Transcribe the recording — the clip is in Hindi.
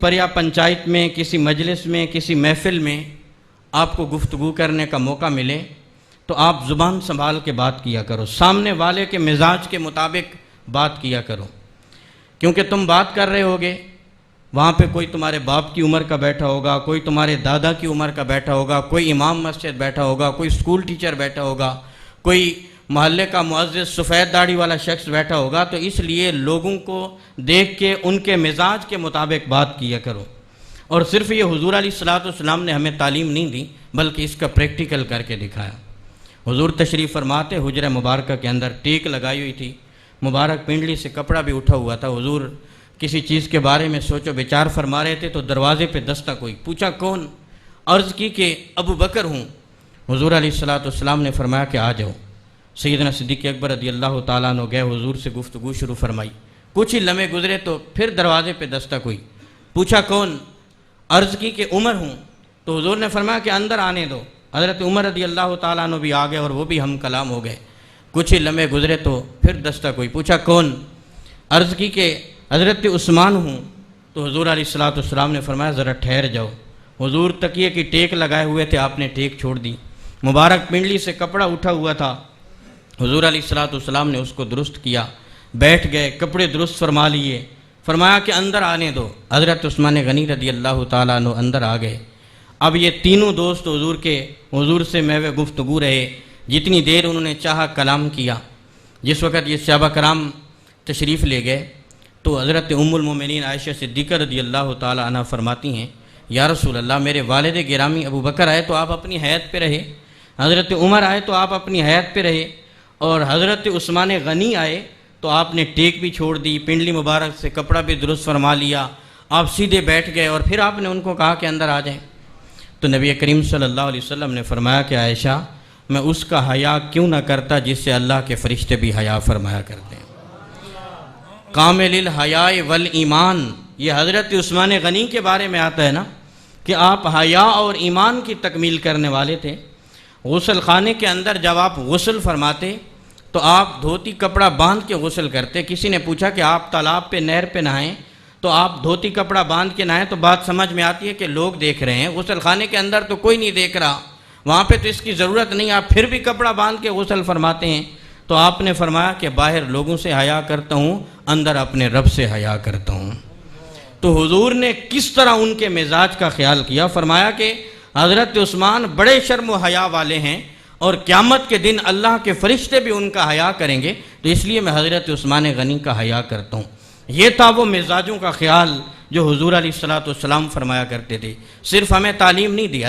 पर या पंचायत में, किसी मजलिस में, किसी महफिल में आपको गुफ्तगू करने का मौका मिले तो आप ज़ुबान संभाल के बात किया करो, सामने वाले के मिजाज के मुताबिक बात किया करो। क्योंकि तुम बात कर रहे होगे, वहाँ पे कोई तुम्हारे बाप की उम्र का बैठा होगा, कोई तुम्हारे दादा की उम्र का बैठा होगा, कोई इमाम मस्जिद बैठा होगा, कोई स्कूल टीचर बैठा होगा, कोई मोहल्ले का मुअज्जिज़ सफ़ेद दाढ़ी वाला शख्स बैठा होगा। तो इसलिए लोगों को देख के उनके मिजाज के मुताबिक बात किया करो। और सिर्फ़ ये हुज़ूर अलैहिस्सलाम ने हमें तालीम नहीं दी, बल्कि इसका प्रैक्टिकल करके दिखाया। हुज़ूर तशरीफ़ फरमाते, हुजरा मुबारक के अंदर टेक लगाई हुई थी, मुबारक पिंडली से कपड़ा भी उठा हुआ था। हुज़ूर किसी चीज़ के बारे में सोचो विचार फरमा रहे थे तो दरवाज़े पे दस्तक हुई। पूछा कौन? अर्ज़ की कि अबू बकर हूँ। हुज़ूर अलैहिस्सलाम ने फरमाया कि आ जाओ। सैयदना सिद्दीक़ अकबर रज़ियल्लाहु ताला अन्हु गए, हुज़ूर से गुफ्तगू शुरू फरमाई। कुछ ही लम्हे गुजरे तो फिर दरवाज़े पे दस्तक हुई। पूछा कौन? अर्ज़ की कि उमर हूँ। तो हुज़ूर ने फरमाया कि अंदर आने दो। हज़रत उमर रज़ियल्लाहु ताला अन्हु भी आ गए और वो भी हम कलाम हो गए। कुछ ही लम्हे गुजरे तो फिर दस्तक हुई। पूछा कौन? अर्ज़ की कि हज़रत उस्मान हूँ। तो हुज़ूर अलैहिस्सलाम ने फरमाया ज़रा ठहर जाओ। हुज़ूर तकिए की टेक लगाए हुए थे, आपने टेक छोड़ दी। मुबारक पिंडली से कपड़ा उठा हुआ था, हुज़ूर अलैहिस्सलाम ने उसको दुरुस्त किया, बैठ गए, कपड़े दुरुस्त फरमा लिए, फरमाया कि अंदर आने दो। हज़रत उस्मान गनी रज़ियल्लाहु ताला अन्हु अंदर आ गए। अब ये तीनों दोस्त हुज़ूर से महवे गुफ्तगू रहे, जितनी देर उन्होंने चाहा कलाम किया। जिस वक़्त ये सहाबा कराम तशरीफ़ ले गए तो हज़रत उम्मुल मोमिनीन आयशा सिद्दीक़ा रज़ियल्लाहु ताला अन्हा फरमाती हैं, या रसूल अल्लाह, मेरे वालिद गिरामी अबू बकर आए तो आप अपनी हयात पे रहे, हज़रत उमर आए तो आप अपनी हयात पे रहे, और हज़रत उस्मान गनी आए तो आपने टेक भी छोड़ दी, पिंडली मुबारक से कपड़ा भी दुरुस्त फरमा लिया, आप सीधे बैठ गए और फिर आपने उनको कहा कि अंदर आ जाएं। तो नबी करीम सल्लल्लाहु अलैहि वसल्लम ने फरमाया कि आयशा, मैं उसका हया क्यों ना करता जिससे अल्लाह के फ़रिश्ते भी हया फरमाया करते हैं। कामिलिल हयाए वल ईमान, ये हज़रत उस्मान गनी के बारे में आता है ना कि आप हया और ईमान की तकमील करने वाले थे। गुस्ल खाने के अंदर जब आप गुस्ल फरमाते तो आप धोती कपड़ा बांध के गुस्ल करते। किसी ने पूछा कि आप तालाब पे, नहर पे नहाएं तो आप धोती कपड़ा बांध के नहाएं, तो बात समझ में आती है कि लोग देख रहे हैं। गुस्ल खाने के अंदर तो कोई नहीं देख रहा, वहाँ पे तो इसकी ज़रूरत नहीं, आप फिर भी कपड़ा बांध के गुस्ल फरमाते हैं। तो आपने फरमाया कि बाहर लोगों से हया करता हूँ, अंदर अपने रब से हया करता हूँ। तो हुजूर ने किस तरह उनके मिजाज का ख्याल किया। फरमाया कि हज़रत उस्मान बड़े शर्म व हया वाले हैं और क़यामत के दिन अल्लाह के फ़रिश्ते भी उनका हया करेंगे, तो इसलिए मैं हज़रत उस्मान गनी का हया करता हूँ। ये था वो मिजाजों का ख्याल जो हुजूर अलैहिस्सलातु वस्सलाम फरमाया करते थे। सिर्फ हमें तालीम नहीं दी।